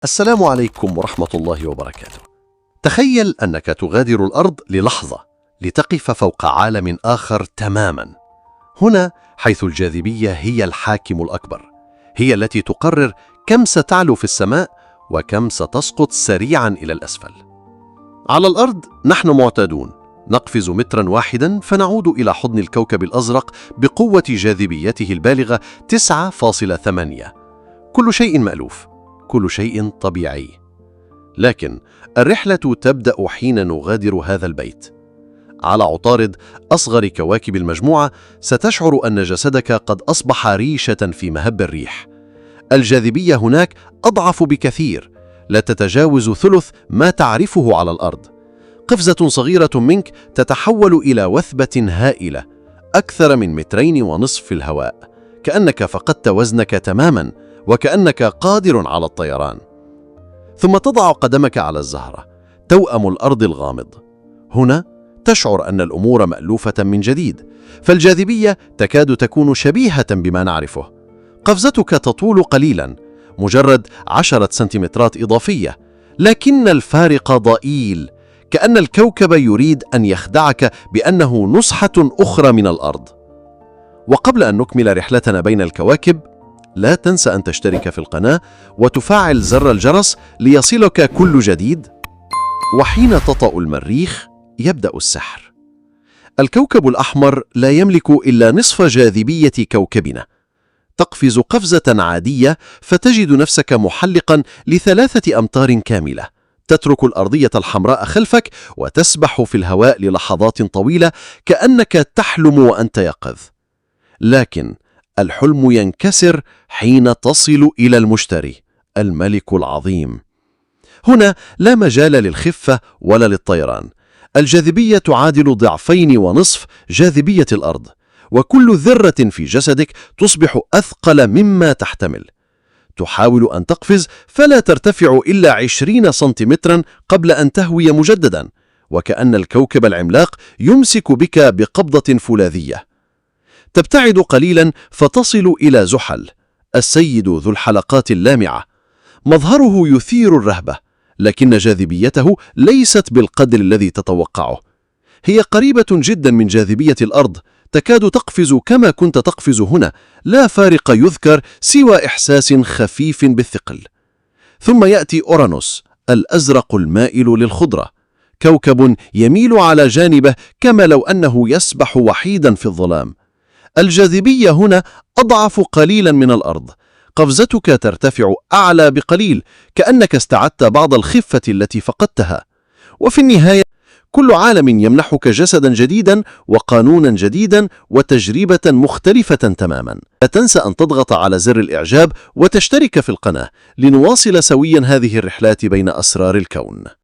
السلام عليكم ورحمة الله وبركاته. تخيل أنك تغادر الأرض للحظة لتقف فوق عالم آخر تماما. هنا حيث الجاذبية هي الحاكم الأكبر، هي التي تقرر كم ستعلو في السماء وكم ستسقط سريعا إلى الأسفل. على الأرض نحن معتادون، نقفز مترا واحدا فنعود إلى حضن الكوكب الأزرق بقوة جاذبيته البالغة 9.8. كل شيء مألوف، كل شيء طبيعي. لكن الرحلة تبدأ حين نغادر هذا البيت. على عطارد أصغر كواكب المجموعة ستشعر أن جسدك قد أصبح ريشة في مهب الريح. الجاذبية هناك أضعف بكثير، لا تتجاوز ثلث ما تعرفه على الأرض. قفزة صغيرة منك تتحول إلى وثبة هائلة أكثر من 2.5 متر في الهواء، كأنك فقدت وزنك تماما وكأنك قادر على الطيران. ثم تضع قدمك على الزهرة، توأم الأرض الغامض. هنا تشعر أن الأمور مألوفة من جديد، فالجاذبية تكاد تكون شبيهة بما نعرفه. قفزتك تطول قليلا، مجرد 10 سنتيمترات إضافية، لكن الفارق ضئيل، كأن الكوكب يريد أن يخدعك بأنه نسحة أخرى من الأرض. وقبل أن نكمل رحلتنا بين الكواكب، لا تنسى أن تشترك في القناة وتفعل زر الجرس ليصلك كل جديد. وحين تطأ المريخ يبدأ السحر. الكوكب الأحمر لا يملك إلا نصف جاذبية كوكبنا. تقفز قفزة عادية فتجد نفسك محلقا ل3 أمتار كاملة. تترك الأرضية الحمراء خلفك وتسبح في الهواء للحظات طويلة كأنك تحلم وأنت يقظ. لكن الحلم ينكسر حين تصل إلى المشتري، الملك العظيم. هنا لا مجال للخفة ولا للطيران. الجاذبية تعادل 2.5 جاذبية الأرض، وكل ذرة في جسدك تصبح أثقل مما تحتمل. تحاول أن تقفز فلا ترتفع إلا 20 سنتيمترا قبل أن تهوي مجددا، وكأن الكوكب العملاق يمسك بك بقبضة فولاذية. تبتعد قليلا فتصل إلى زحل، السيد ذو الحلقات اللامعة. مظهره يثير الرهبة، لكن جاذبيته ليست بالقدر الذي تتوقعه. هي قريبة جدا من جاذبية الأرض، تكاد تقفز كما كنت تقفز هنا، لا فارق يذكر سوى إحساس خفيف بالثقل. ثم يأتي أورانوس، الأزرق المائل للخضرة، كوكب يميل على جانبه كما لو أنه يسبح وحيدا في الظلام. الجاذبية هنا أضعف قليلا من الأرض. قفزتك ترتفع أعلى بقليل، كأنك استعدت بعض الخفة التي فقدتها. وفي النهاية كل عالم يمنحك جسدا جديدا وقانونا جديدا وتجربة مختلفة تماما. لا تنسى أن تضغط على زر الإعجاب وتشترك في القناة لنواصل سويا هذه الرحلات بين أسرار الكون.